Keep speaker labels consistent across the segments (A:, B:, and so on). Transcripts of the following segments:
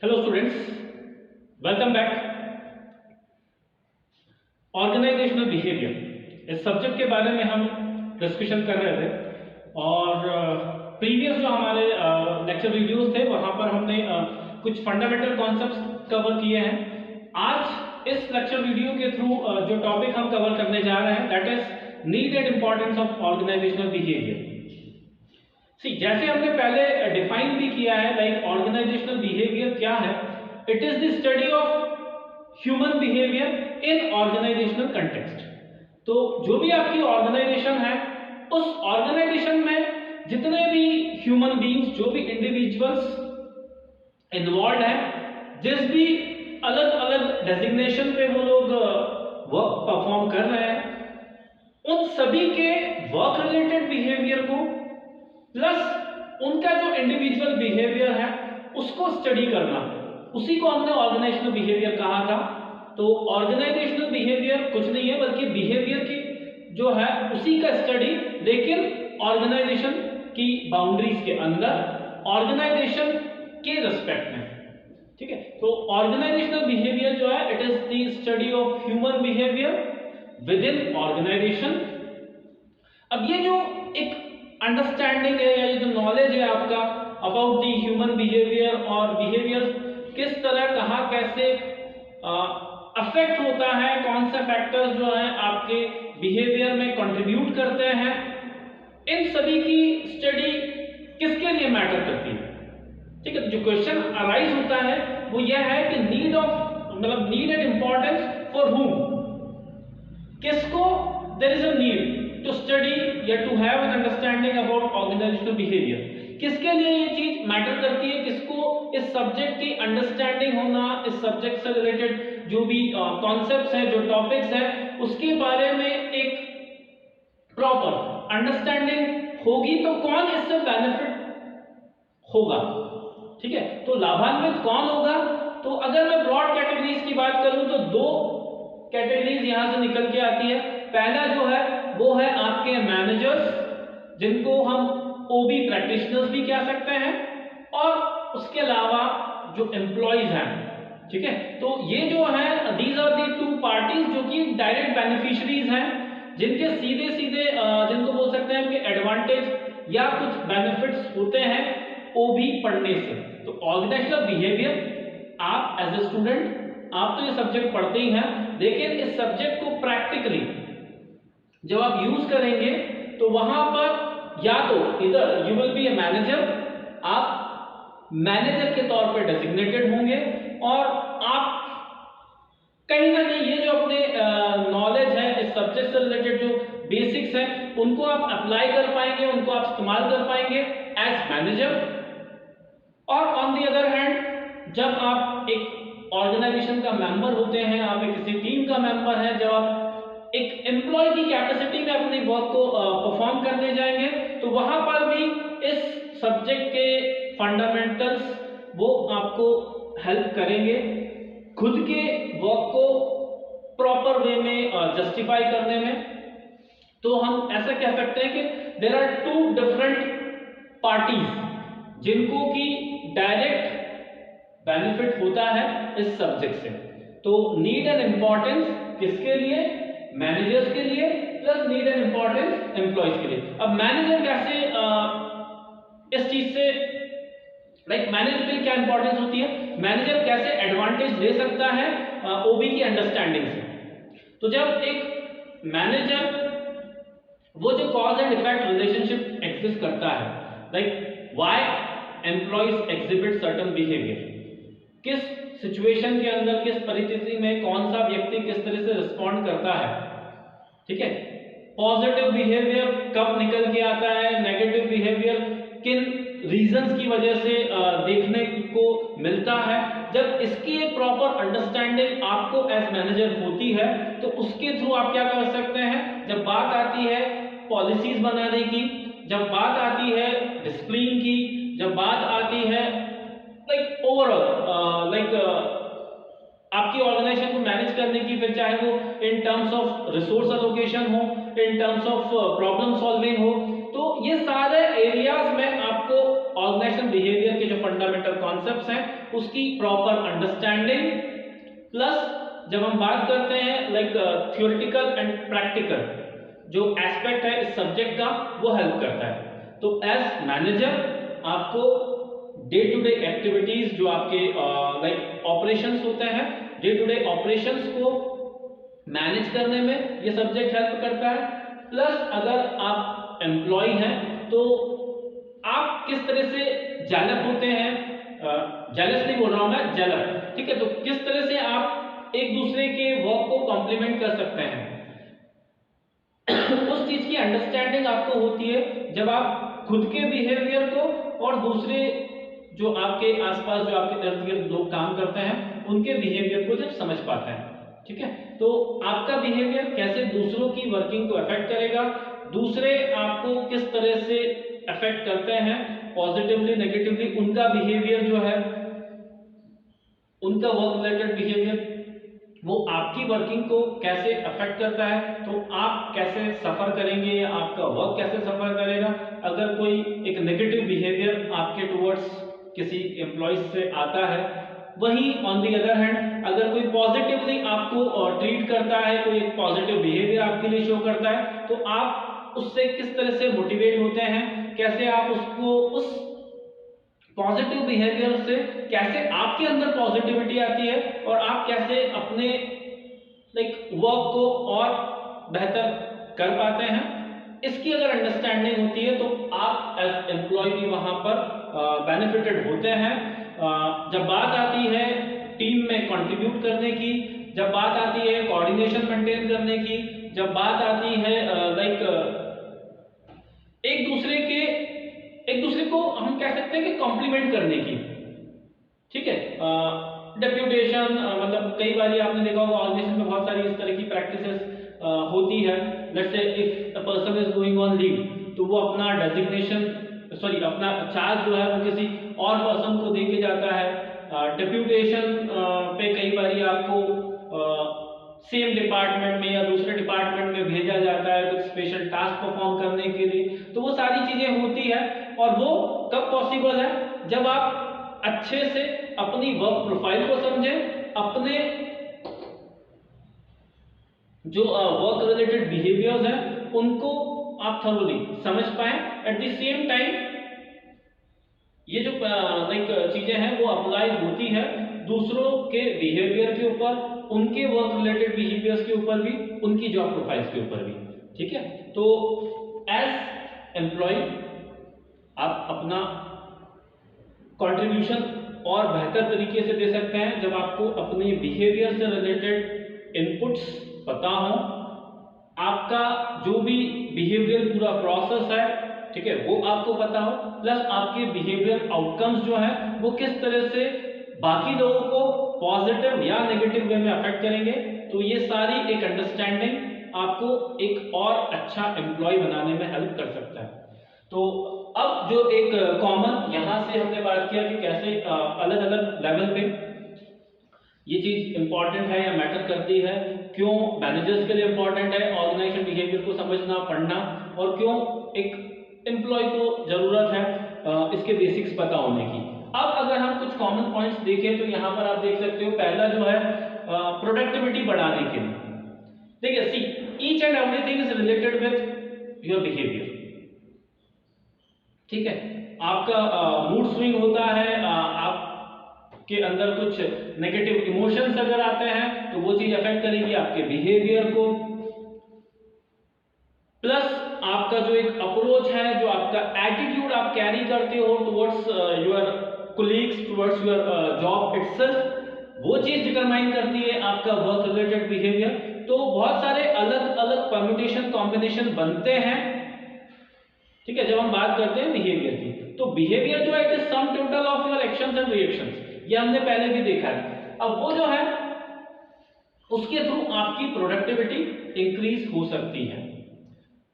A: Hello students, welcome back. Organisational behaviour इस subject के बारे में हम डिस्कशन कर रहे थे और प्रीवियस जो हमारे लेक्चर वीडियोस थे वहां पर हमने कुछ फंडामेंटल कॉन्सेप्ट्स कवर किए हैं। आज इस लेक्चर वीडियो के थ्रू जो टॉपिक हम कवर करने जा रहे हैं that is need and importance of organisational behaviour. जैसे हमने पहले डिफाइन भी किया है, लाइक ऑर्गेनाइजेशनल बिहेवियर क्या है? It is the study of human behaviour in organisational context. तो जो भी आपकी ऑर्गेनाइजेशन है, उस ऑर्गेनाइजेशन में जितने भी ह्यूमन बीइंग्स, जो भी इंडिविजुअल्स इन्वॉल्व हैं, जिस भी अलग अलग डेजिग्नेशन पे वो लोग वर्क परफॉर्म कर रहे हैं, उन सभी के वर्क रिलेटेड बिहेवियर को प्लस उनका जो इंडिविजुअल बिहेवियर है उसको स्टडी करना, उसी को हमने ऑर्गेनाइजेशनल बिहेवियर कहा था। तो ऑर्गेनाइजेशनल बिहेवियर कुछ नहीं है बल्कि बिहेवियर की जो है उसी का स्टडी, लेकिन ऑर्गेनाइजेशन की बाउंड्रीज के अंदर, ऑर्गेनाइजेशन के रिस्पेक्ट में। ठीक है, तो ऑर्गेनाइजेशनल बिहेवियर जो है it is the study of human behaviour within organisation. अब ये जो एक अंडरस्टैंडिंग है या ये जो नॉलेज है आपका अबाउट द ह्यूमन बिहेवियर और बिहेवियर किस तरह, कहाँ, कैसे अफेक्ट होता है, कौन से फैक्टर्स जो हैं आपके बिहेवियर में कंट्रीब्यूट करते हैं, इन सभी की स्टडी किसके लिए मैटर करती है? ठीक है, जो क्वेश्चन अराइज होता है वो यह है कि need and importance for whom, किसको there is a need to study या to have an understanding about organizational behavior, किसके लिए ये चीज मैटर करती है, किसको इस सब्जेक्ट की अंडरस्टैंडिंग होना, इस सब्जेक्ट से रिलेटेड जो भी कॉन्सेप्ट्स हैं, जो टॉपिक्स हैं, उसके बारे में एक प्रॉपर अंडरस्टैंडिंग होगी तो कौन इससे बेनिफिट होगा। ठीक है, तो लाभान्वित कौन होगा? तो अगर मैं ब्रॉड कैटेगरीज की बात करूं तो दो कैटेगरीज यहां से निकल के आती है। पहला जो है वो है आपके मैनेजर्स, जिनको हम ओबी प्रैक्टिशनर्स भी कह सकते हैं, और उसके अलावा जो एम्प्लॉइज हैं। ठीक है, तो ये जो है these are the two parties जो कि डायरेक्ट बेनिफिशियरीज हैं, जिनके सीधे सीधे जिनको बोल सकते हैं कि एडवांटेज या कुछ बेनिफिट्स होते हैं ओबी पढ़ने से। तो ऑर्गेनाइजेशनल बिहेवियर आप एज ए स्टूडेंट आप तो ये सब्जेक्ट पढ़ते ही हैं, लेकिन इस सब्जेक्ट को प्रैक्टिकली जब आप यूज करेंगे तो वहां पर या तो इधर you will be a manager, आप मैनेजर के तौर पर डेजिग्नेटेड होंगे, और आप कहीं ना कहीं ये जो अपने नॉलेज है इस सब्जेक्ट से रिलेटेड जो बेसिक्स हैं उनको आप अप्लाई कर पाएंगे, उनको आप इस्तेमाल कर पाएंगे एज मैनेजर। और ऑन दी अदर हैंड जब आप एक ऑर्गेनाइजेशन का मेंबर होते हैं, आप एक किसी टीम का मेंबर है, जब आप एक एम्प्लॉय की कैपेसिटी में अपनी वर्क को परफॉर्म करने जाएंगे तो वहां पर भी इस सब्जेक्ट के फंडामेंटल्स वो आपको हेल्प करेंगे खुद के वर्क को प्रॉपर वे में जस्टिफाई करने में। तो हम ऐसा कह सकते हैं कि there are two different parties जिनको की डायरेक्ट बेनिफिट होता है इस सब्जेक्ट से। तो नीड एंड इंपॉर्टेंस किसके लिए? मैनेजर्स के लिए, plus need and importance employees के लिए। अब मैनेजर कैसे इस चीज से, लाइक मैनेजर के लिए क्या इंपॉर्टेंस होती है, मैनेजर कैसे एडवांटेज ले सकता है ओबी की अंडरस्टैंडिंग से? तो जब एक मैनेजर वो जो cause and effect relationship exist करता है, like why employees exhibit certain behaviour, किस सिचुएशन के अंदर, किस परिस्थिति में कौन सा व्यक्ति किस तरह से रिस्पॉन्ड करता है। ठीक है, पॉजिटिव बिहेवियर कब निकल के आता है, नेगेटिव बिहेवियर किन रीजंस की वजह से देखने को मिलता है। जब इसकी एक प्रॉपर अंडरस्टैंडिंग आपको एज मैनेजर होती है तो उसके थ्रू आप क्या कर सकते हैं, जब बात आती है पॉलिसीज बनाने की, जब बात आती है डिसिप्लिन की, जब बात आती है लाइक ओवरऑल आपकी ऑर्गेनाइजेशन को मैनेज करने की, फिर चाहे वो in terms of resource allocation हो, in terms of problem solving हो, तो ये सारे एरियाज में आपको ऑर्गेनाइजेशन बिहेवियर के जो फंडामेंटल फंडामेंटल कॉन्सेप्ट्स हैं उसकी प्रॉपर अंडरस्टैंडिंग, प्लस जब हम बात करते हैं लाइक थ्योरेटिकल एंड प्रैक्टिकल जो एस्पेक्ट है इस सब्जेक्ट का वो हेल्प करता है। तो एज मैनेजर आपको डे टू डे एक्टिविटीज जो आपके लाइक ऑपरेशंस होते हैं, डे टू डे ऑपरेशंस को मैनेज करने में ये सब्जेक्ट हेल्प करता है। प्लस अगर आप एम्प्लॉय हैं तो आप किस तरह से जेलप होते हैं, जेलस नहीं बोल रहा हूं मैं, जेलप, ठीक है, तो किस तरह से आप एक दूसरे के वर्क को कॉम्प्लीमेंट कर सकते हैं उस चीज की अंडरस्टैंडिंग आपको होती है जब आप खुद के बिहेवियर को और दूसरे जो आपके आसपास जो आपके इर्द गिर्द लोग काम करते हैं उनके बिहेवियर को जब समझ पाते हैं, ठीक है। तो आपका बिहेवियर कैसे दूसरों की वर्किंग को अफेक्ट करेगा, दूसरे आपको किस तरह से अफेक्ट करते हैं पॉजिटिवली नेगेटिवली, उनका बिहेवियर जो है, उनका वर्क रिलेटेड बिहेवियर वो आपकी वर्किंग को कैसे अफेक्ट करता है, तो आप कैसे सफर करेंगे या आपका वर्क कैसे सफर करेगा अगर कोई एक नेगेटिव बिहेवियर आपके टुवर्ड्स किसी एम्प्लॉइज से आता है। वहीं ऑन दी अदर हैंड अगर कोई पॉजिटिवली आपको ट्रीट करता है, कोई एक पॉजिटिव बिहेवियर आपके लिए शो करता है, तो आप उससे किस तरह से मोटिवेट होते हैं, कैसे आप उसको उस पॉजिटिव बिहेवियर से कैसे आपके अंदर पॉजिटिविटी आती है और आप कैसे अपने लाइक वर्क को और बेहतर कर पाते हैं, इसकी अगर अंडरस्टैंडिंग होती है तो आप एज एम्प्लॉय भी वहां पर बेनिफिटेड होते हैं। जब बात आती है टीम में कंट्रीब्यूट करने की, जब बात आती है कोऑर्डिनेशन मेंटेन करने की, जब बात आती है लाइक एक दूसरे को हम कह सकते हैं कि कॉम्प्लीमेंट करने की, ठीक है। डेप्यूटेशन मतलब कई बार आपने देखा होगा ऑर्गेनाइजेशन में बहुत सारी इस तरह की प्रैक्टिसेस होती है। Let's say if a person is going on leave तो वो अपना अपना चार्ज जो है वो किसी और पर्सन को दे के जाता है। डेप्यूटेशन पे कई बार आपको सेम डिपार्टमेंट में या दूसरे डिपार्टमेंट में भेजा जाता है कुछ स्पेशल टास्क परफॉर्म करने के लिए, तो वो सारी चीजें होती है और वो कब पॉसिबल है जब आप अच्छे से अपनी वर्क प्रोफाइल को समझें, अपने जो वर्क रिलेटेड बिहेवियर्स हैं उनको आप थोरोली समझ पाए। एट द सेम टाइम ये जो लाइक चीजें हैं वो अप्लाई होती है दूसरों के बिहेवियर के ऊपर, उनके वर्क रिलेटेड बिहेवियर्स के ऊपर भी, उनकी जॉब प्रोफाइल्स के ऊपर भी, ठीक है। तो एज एम्प्लॉय आप अपना कंट्रीब्यूशन और बेहतर तरीके से दे सकते हैं जब आपको अपने बिहेवियर से रिलेटेड इनपुट्स पता हो, आपका जो भी बिहेवियर पूरा प्रोसेस है, ठीक है, वो आपको पता हो, प्लस आपके बिहेवियर आउटकम्स जो है वो किस तरह से बाकी लोगों को पॉजिटिव या नेगेटिव वे में अफेक्ट करेंगे। तो ये सारी एक अंडरस्टैंडिंग आपको एक और अच्छा एम्प्लॉय बनाने में हेल्प कर सकता है। तो अब जो एक कॉमन यहां से हमने बात किया कि कैसे अलग अलग लेवल पे ये चीज इंपॉर्टेंट है या मैटर करती है, क्यों मैनेजर्स के लिए इंपॉर्टेंट है ऑर्गेनाइजेशन बिहेवियर को समझना पढ़ना, और क्यों एक एम्प्लॉय को जरूरत है इसके बेसिक्स पता होने की। अब अगर हम कुछ कॉमन पॉइंट्स देखें तो यहां पर आप देख सकते हो, पहला जो है प्रोडक्टिविटी बढ़ाने के लिए, देखिए see each and everything is related with your behaviour, ठीक है। आपका मूड स्विंग होता है, आप के अंदर कुछ नेगेटिव इमोशंस अगर आते हैं तो वो चीज अफेक्ट करेगी आपके बिहेवियर को, प्लस आपका जो एक अप्रोच है, जो आपका एटीट्यूड आप कैरी करते हो towards your colleagues, towards your job itself, वो चीज डिटरमाइन करती है आपका वर्क रिलेटेड बिहेवियर। तो बहुत सारे अलग अलग परम्यूटेशन कॉम्बिनेशन बनते हैं, ठीक है, जब हम बात करते हैं बिहेवियर की। तो बिहेवियर जो है it is sum total of your actions and reactions, ये हमने पहले भी देखा है। अब वो जो है उसके थ्रू आपकी प्रोडक्टिविटी इंक्रीज हो सकती है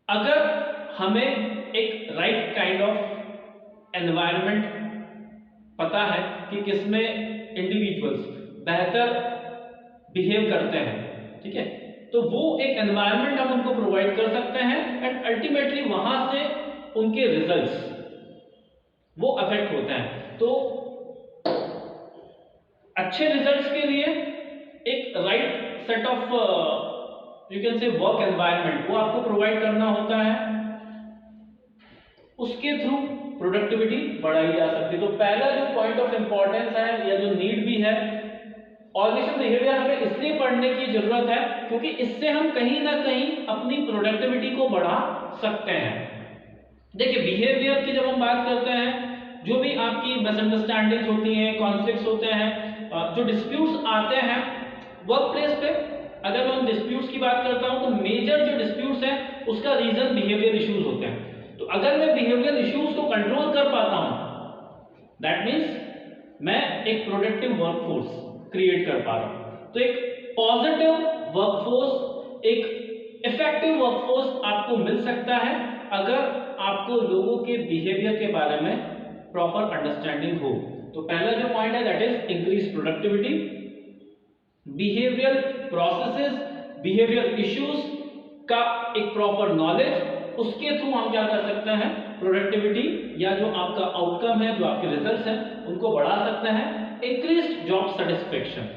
A: अगर हमें एक राइट काइंड ऑफ एनवायरनमेंट पता है कि किसमें इंडिविजुअल्स बेहतर बिहेव करते हैं, ठीक है, तो वो एक एनवायरनमेंट हम उनको प्रोवाइड कर सकते हैं एंड अल्टीमेटली वहां से उनके रिजल्ट्स वो अफेक्ट होते हैं। तो अच्छे रिजल्ट्स के लिए एक right set of you can say work environment वो आपको प्रोवाइड करना होता है, उसके थ्रू प्रोडक्टिविटी बढ़ाई जा सकती है। तो पहला जो पॉइंट ऑफ इंपॉर्टेंस है या जो नीड भी है, ऑर्गेनाइजेशन बिहेवियर हमें इसलिए पढ़ने की जरूरत है क्योंकि इससे हम कहीं ना कहीं अपनी प्रोडक्टिविटी को बढ़ा सकते हैं। देखिए बिहेवियर की जब हम बात करते हैं, जो भी आपकी मिसअंडरस्टैंडिंग्स होती हैं, कॉन्फ्लिक्ट्स होते हैं, जो डिस्प्यूट्स आते हैं वर्क प्लेस पे, अगर मैं डिस्प्यूट्स की बात करता हूं तो मेजर जो डिस्प्यूट्स हैं उसका रीजन बिहेवियर इश्यूज होते हैं। तो अगर मैं बिहेवियर इश्यूज को कंट्रोल कर पाता हूं, दैट मीन्स मैं एक प्रोडक्टिव वर्कफोर्स क्रिएट कर पा रहा हूं। तो एक पॉजिटिव वर्कफोर्स, एक इफेक्टिव वर्कफोर्स आपको मिल सकता है अगर आपको लोगों के बिहेवियर के बारे में प्रॉपर अंडरस्टैंडिंग हो। तो पहला जो पॉइंट है that is increase productivity, behaviour processes, behaviour issues का एक प्रॉपर नॉलेज, उसके थ्रू हम क्या कर सकते हैं, प्रोडक्टिविटी या जो आपका आउटकम है, जो आपके रिजल्ट्स हैं उनको बढ़ा सकते हैं। इंक्रीज्ड जॉब सेटिस्फेक्शन,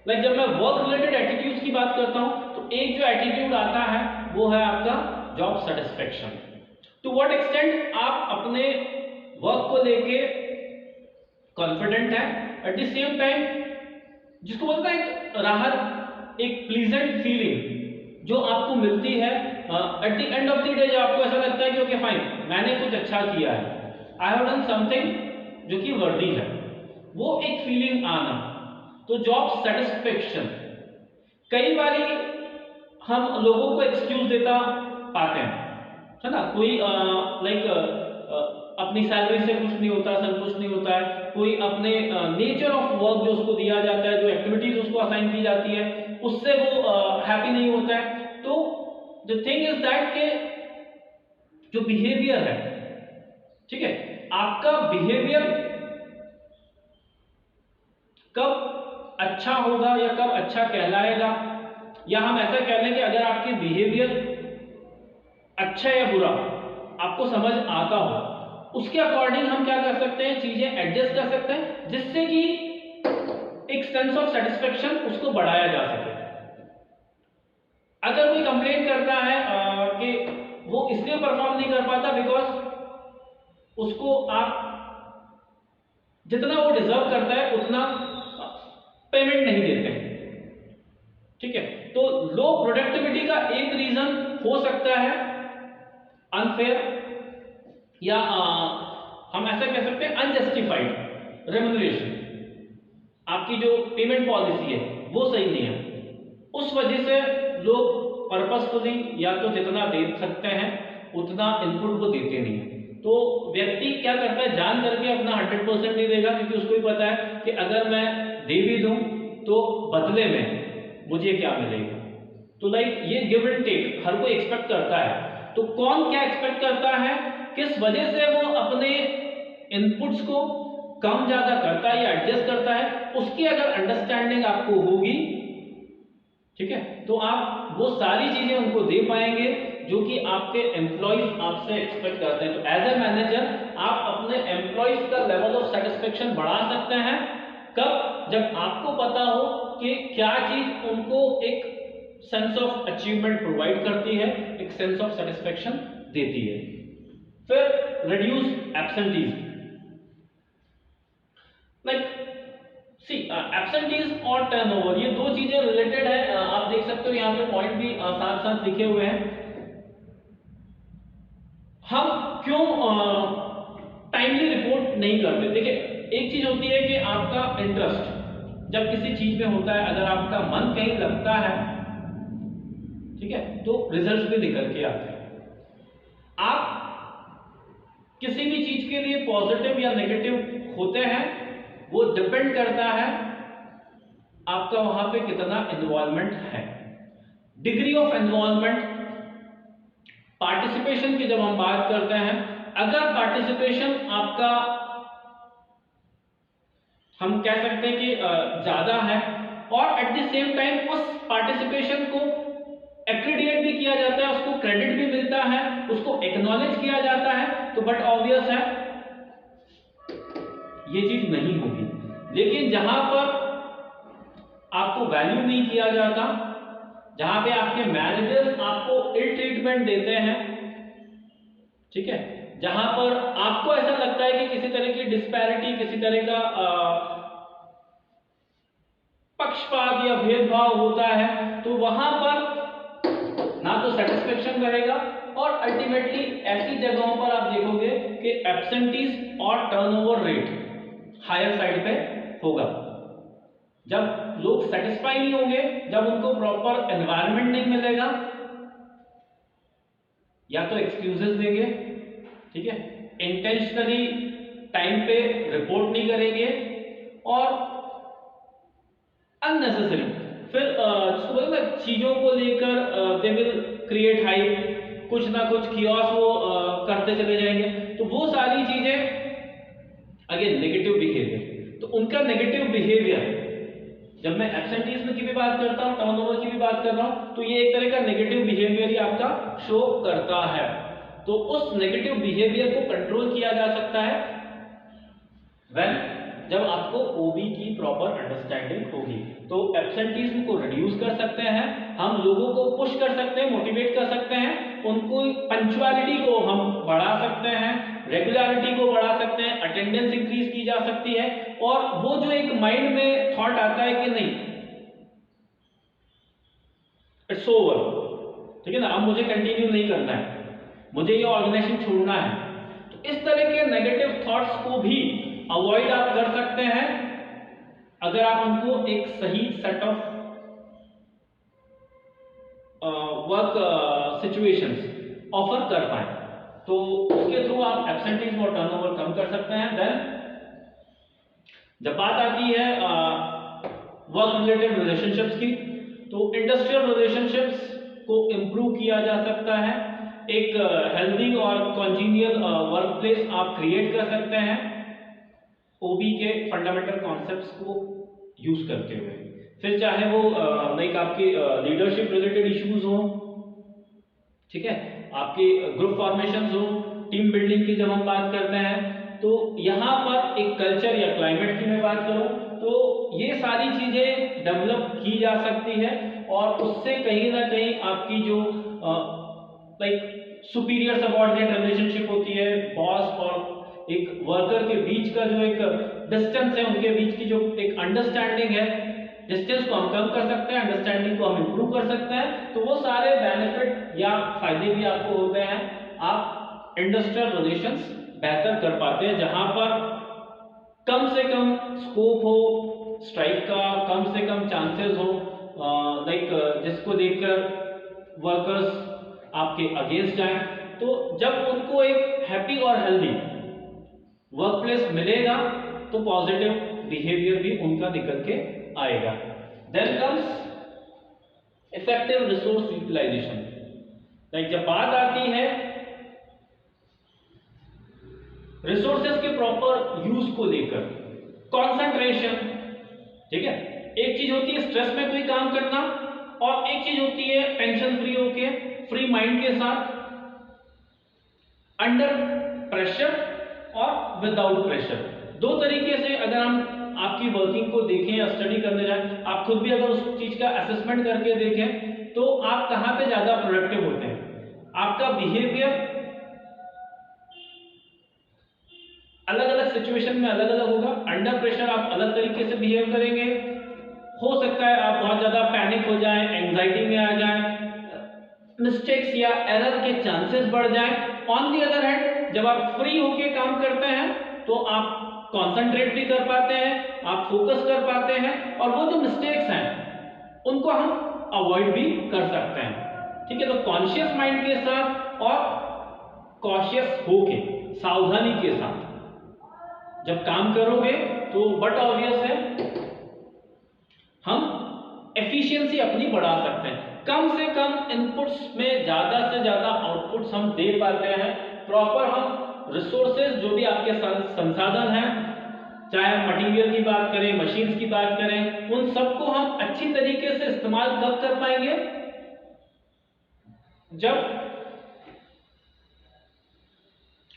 A: लाइक जब मैं वर्क रिलेटेड एटीट्यूड्स की बात करता हूं तो एक जो एटीट्यूड आता है वो है आपका job satisfaction. To what extent आप अपने वर्क को लेके कॉन्फिडेंट है, एट द सेम टाइम जिसको बोलते हैं एक राहत, एक प्लीजेंट फीलिंग जो आपको मिलती है at the end of the day, जब आपको ऐसा लगता है कि ओके फाइन मैंने कुछ अच्छा किया है, आई हैव डन समथिंग जो कि वर्दी है, वो एक फीलिंग आना। तो जॉब सेटिस्फेक्शन, कई बारी हम लोगों को एक्सक्यूज देता पाते हैं, है ना, कोई लाइक अपनी सैलरी से कुछ नहीं होता, संतुष्ट नहीं होता है, कोई अपने नेचर ऑफ वर्क जो उसको दिया जाता है, जो एक्टिविटीज उसको असाइन की जाती है उससे वो हैप्पी नहीं होता है। तो द थिंग इज दैट के जो बिहेवियर है, ठीक है, आपका बिहेवियर कब अच्छा होगा या कब अच्छा कहलाएगा, या हम ऐसा कह लें कि अगर आपके बिहेवियर अच्छा या बुरा आपको समझ आता हो, उसके अकॉर्डिंग हम क्या कर सकते हैं, चीजें एडजस्ट कर सकते हैं जिससे कि एक सेंस ऑफ सेटिस्फेक्शन उसको बढ़ाया जा सके। अगर कोई कंप्लेन करता है कि वो इसलिए परफॉर्म नहीं कर पाता बिकॉज उसको आप जितना वो डिजर्व करता है उतना पेमेंट नहीं देते, ठीक है, तो लो प्रोडक्टिविटी का एक रीजन हो सकता है अनफेयर या हम ऐसा कह सकते हैं अनजस्टिफाइड रेम्यूनरेशन। आपकी जो पेमेंट पॉलिसी है वो सही नहीं है, उस वजह से लोग पर्पसफुली या तो जितना दे सकते हैं उतना इनपुट को देते नहीं है। तो व्यक्ति क्या करता है, जान करके अपना 100% नहीं देगा क्योंकि उसको ही पता है कि अगर मैं दे भी दूं तो बदले में मुझे क्या मिलेगा। तो लाइक ये गिव एंड टेक हर कोई एक्सपेक्ट करता है। तो कौन क्या एक्सपेक्ट करता है, किस वजह से वो अपने इनपुट्स को कम ज्यादा करता है या एडजस्ट करता है, उसकी अगर अंडरस्टैंडिंग आपको होगी, ठीक है, तो आप वो सारी चीजें उनको दे पाएंगे जो कि आपके एम्प्लॉइज आपसे एक्सपेक्ट करते हैं। तो एज ए मैनेजर आप अपने एम्प्लॉइज का लेवल ऑफ सेटिस्फेक्शन बढ़ा सकते हैं कब, जब आपको पता हो कि क्या चीज उनको एक सेंस ऑफ अचीवमेंट प्रोवाइड करती है, एक सेंस ऑफ सेटिस्फेक्शन देती है। फिर रिड्यूस एब्सेंटीज, लाइक सी एब्सेंटीज और टर्नओवर, ये दो चीजें रिलेटेड है। आप देख सकते हो यहाँ पे पॉइंट भी साथ साथ लिखे हुए हैं। हम क्यों टाइमली रिपोर्ट नहीं करते? देखिए एक चीज होती है कि आपका इंटरेस्ट जब किसी चीज में होता है, अगर आपका मन कहीं लगता है, ठीक है, तो रिजल्ट्स भी निकल के आते हैं। आप किसी भी चीज के लिए पॉजिटिव या नेगेटिव होते हैं, वो डिपेंड करता है आपका वहां पे कितना इन्वॉल्वमेंट है, डिग्री ऑफ इन्वॉल्वमेंट। पार्टिसिपेशन की जब हम बात करते हैं, अगर पार्टिसिपेशन आपका हम कह सकते हैं कि ज्यादा है और एट द सेम टाइम उस पार्टिसिपेशन को एप्रिडिएट भी किया जाता है, उसको क्रेडिट भी मिलता है, उसको एक्नॉलेज किया जाता है, तो बट ऑब्वियस है ये चीज नहीं होगी। लेकिन जहां पर आपको वैल्यू नहीं किया जाता, जहां पे आपके मैनेजर्स आपको इल ट्रीटमेंट देते हैं, ठीक है, जहां पर आपको ऐसा लगता है कि किसी तरह की डिस्पैरिटी, किसी तरह का पक्षपात या भेदभाव होता है, तो वहां पर ना तो सेटिस्फेक्शन रहेगा और अल्टीमेटली ऐसी जगहों पर आप देखोगे कि एब्सेंटीज और टर्नओवर रेट हायर साइड पे होगा। जब लोग सेटिस्फाई नहीं होंगे, जब उनको प्रॉपर एनवायरनमेंट नहीं मिलेगा, या तो एक्सक्यूजेस देंगे, ठीक है, इंटेंशनली टाइम पे रिपोर्ट नहीं करेंगे, और अननेसेसरी फिर चीजों को लेकर दे विल क्रिएट हाइप, कुछ ना कुछ कियोस वो करते चले जाएंगे। तो वो सारी चीजें अगेन नेगेटिव बिहेवियर। तो उनका नेगेटिव बिहेवियर, जब मैं एब्सेंटीज्म की भी बात करता हूं, टर्नओवर की भी बात कर रहा हूं, तो ये एक तरह का नेगेटिव बिहेवियर ही आपका शो करता है। तो उस नेगेटिव बिहेवियर को कंट्रोल किया जा सकता है व्हेन, जब आपको ओबी की प्रॉपर अंडरस्टैंडिंग होगी। तो एब्सेंटीज्म को रिड्यूस कर सकते हैं हम, लोगों को पुश कर सकते हैं, मोटिवेट कर सकते हैं, उनको पंक्चुअलिटी को हम बढ़ा सकते हैं, रेगुलरिटी को बढ़ा सकते हैं, अटेंडेंस इंक्रीज की जा सकती है, और वो जो एक माइंड में थॉट आता है कि नहीं इट्स ओवर, ठीक है ना, अब मुझे कंटिन्यू नहीं करना है, मुझे ये ऑर्गेनाइजेशन छोड़ना है, तो इस तरह के नेगेटिव थॉट्स को भी अवॉइड आप कर सकते हैं अगर आप उनको एक सही set of work situations offer कर पाए, तो उसके थ्रू आप एब्सेंटीज्म और टर्नओवर कम कर सकते हैं। देन जब बात आती है वर्क रिलेटेड रिलेशनशिप्स की, तो इंडस्ट्रियल रिलेशनशिप्स को इंप्रूव किया जा सकता है, एक हेल्दी और कॉन्जीनियल वर्क प्लेस आप क्रिएट कर सकते हैं ओबी के फंडामेंटल कॉन्सेप्ट्स को यूज करते हुए। फिर चाहे वो लाइक आपके लीडरशिप रिलेटेड इश्यूज हो, ठीक है, आपके ग्रुप फॉर्मेशंस हो, टीम बिल्डिंग की जब हम बात करते हैं, तो यहां पर एक कल्चर या क्लाइमेट की मैं बात करूं, तो ये सारी चीजें डेवलप की जा सकती है, और उससे कहीं ना कहीं आपकी जो लाइक सुपीरियर सबऑर्डिनेट रिलेशनशिप होती है, बॉस और एक वर्कर के बीच का जो एक डिस्टेंस है, उनके बीच की जो एक अंडरस्टैंडिंग है, डिस्टेंस को हम कम कर सकते हैं, अंडरस्टैंडिंग को हम इंप्रूव कर सकते हैं। तो वो सारे बेनिफिट या फायदे भी आपको होते हैं, आप इंडस्ट्रियल रिलेशंस बेहतर कर पाते हैं, जहां पर कम से कम स्कोप हो स्ट्राइक का, कम से कम चांसेस हो लाइक जिसको देखकर वर्कर्स आपके अगेंस्ट जाएं। तो जब उनको एक हैप्पी और हेल्दी वर्क प्लेस मिलेगा, तो पॉजिटिव बिहेवियर भी उनका निकल के आएगा। Then comes effective resource utilisation. Like जब बात आती है रिसोर्सेज के प्रॉपर यूज को लेकर, कंसंट्रेशन, ठीक है, एक चीज होती है स्ट्रेस में कोई काम करना, और एक चीज होती है टेंशन फ्री होके, फ्री माइंड के साथ, अंडर प्रेशर और विदाउट प्रेशर। दो तरीके से अगर हम आपकी वर्किंग को देखें या स्टडी करने जाएं, आप खुद भी अगर उस चीज का असेसमेंट करके देखें, तो आप कहां पे ज्यादा प्रोडक्टिव होते हैं। आपका बिहेवियर अलग अलग सिचुएशन में अलग अलग होगा। अंडर प्रेशर आप अलग तरीके से बिहेव करेंगे, हो सकता है आप बहुत ज्यादा पैनिक हो जाएं, एंजाइटी में आ जाएं, मिस्टेक्स या एरर के चांसेस बढ़ जाएं। ऑन दी अदर हैंड जब आप फ्री होके काम करते हैं, तो आप कंसंट्रेट भी कर पाते हैं, आप फोकस कर पाते हैं, और वो जो मिस्टेक्स हैं उनको हम अवॉइड भी कर सकते हैं, ठीक है। तो कॉन्शियस माइंड के साथ और कॉशियस होके, सावधानी के साथ जब काम करोगे, तो बट ऑब्वियस है हम एफिशिएंसी अपनी बढ़ा सकते हैं। कम से कम इनपुट्स में ज्यादा से ज्यादा आउटपुट्स हम दे पाते हैं। प्रॉपर हम रिसोर्सेज, जो भी आपके संसाधन हैं, चाहे हम मटेरियल की बात करें, मशीन्स की बात करें, उन सबको हम अच्छी तरीके से इस्तेमाल कब कर पाएंगे, जब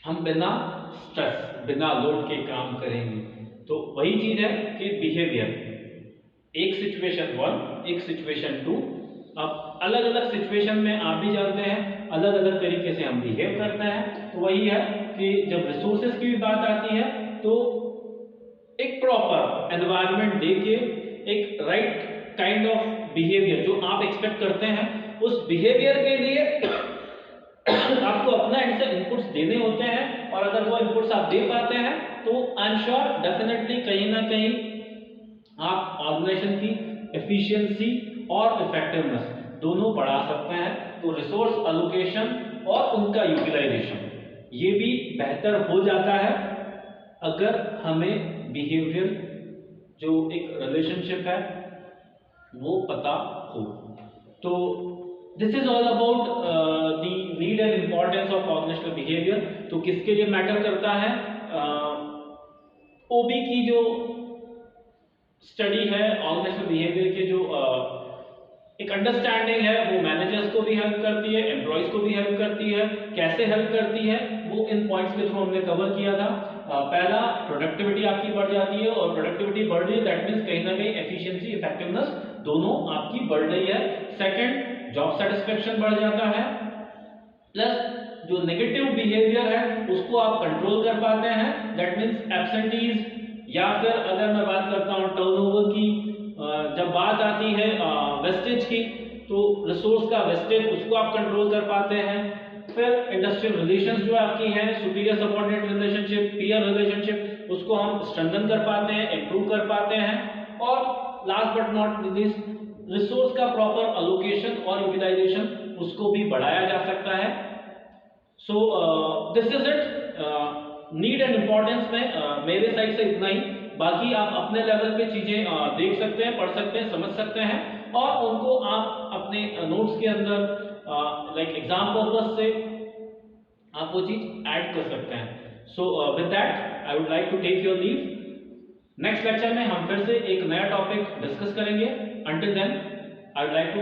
A: हम बिना स्ट्रेस, बिना लोड के काम करेंगे। तो वही चीज है कि बिहेवियर, एक सिचुएशन 1, एक सिचुएशन 2। अब अलग अलग सिचुएशन में आप भी जानते हैं अलग अलग तरीके से हम बिहेव करते हैं। तो वही है कि जब रिसोर्सेज की भी बात आती है तो एक प्रॉपर एनवायरनमेंट देके एक राइट काइंड ऑफ बिहेवियर जो आप एक्सपेक्ट करते हैं उस बिहेवियर के लिए आपको अपना एंड से इनपुट्स देने होते हैं। और अगर वो इनपुट्स आप दे पाते हैं तो आई एम श्योर डेफिनेटली कहीं ना कहीं आप ऑर्गेनाइजेशन की एफिशिएंसी और इफेक्टिवनेस दोनों बढ़ा सकते हैं। तो रिसोर्स एलोकेशन और उनका यूटिलाइजेशन ये भी बेहतर हो जाता है अगर हमें बिहेवियर जो एक रिलेशनशिप है वो पता हो। तो this is all about the need and importance of organisational behaviour. तो किसके लिए मैटर करता है? ओबी की जो स्टडी है ऑर्गेनाइजेशनल बिहेवियर के जो एक अंडरस्टैंडिंग है वो मैनेजर्स को भी हेल्प करती है, एम्प्लॉइज को भी हेल्प करती है। कैसे हेल्प करती है वो इन पॉइंट्स के थ्रू हमने कवर किया था। पहला, प्रोडक्टिविटी आपकी बढ़ जाती है और प्रोडक्टिविटी बढ़ रही है दैट मींस कहीं ना कहीं एफिशिएंसी इफेक्टिवनेस दोनों आपकी बढ़ रही है। सेकंड, जॉब सेटिस्फेक्शन बढ़ जाता है। प्लस जो नेगेटिव बिहेवियर है उसको आप कंट्रोल कर पाते हैं दैट मींस एब्सेंटीज या फिर अगर मैं बात करता हूं टर्नओवर की, जब बात आती है वेस्टेज की तो रिसोर्स का वेस्टेज उसको आप कंट्रोल कर पाते हैं। फिर इंडस्ट्रियल रिलेशंस जो आपकी हैं, superior subordinate relationship, peer relationship, उसको हम स्ट्रेंथन कर पाते हैं, इंप्रूव कर पाते हैं। और last but not least, resource का प्रॉपर एलोकेशन और यूटिलाइजेशन उसको भी बढ़ाया जा सकता है। So this is it. Need and importance में मेरे साइड से इतना ही। बाकी आप अपने लेवल पे चीजें देख सकते हैं, पढ़ सकते हैं, समझ सकते हैं और उनको आप अपने नोट्स के अंदर लाइक एग्जाम पर्पस से आप वो चीज ऐड कर सकते हैं। So with that I would like to take your leave. Next lecture में हम फिर से एक नया टॉपिक डिस्कस करेंगे। Until then I would like to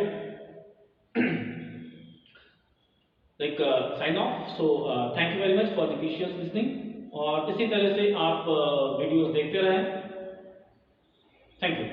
A: sign off. So thank you very much for the precious listening और इसी तरह से आप वीडियोस देखते रहें। Thank you.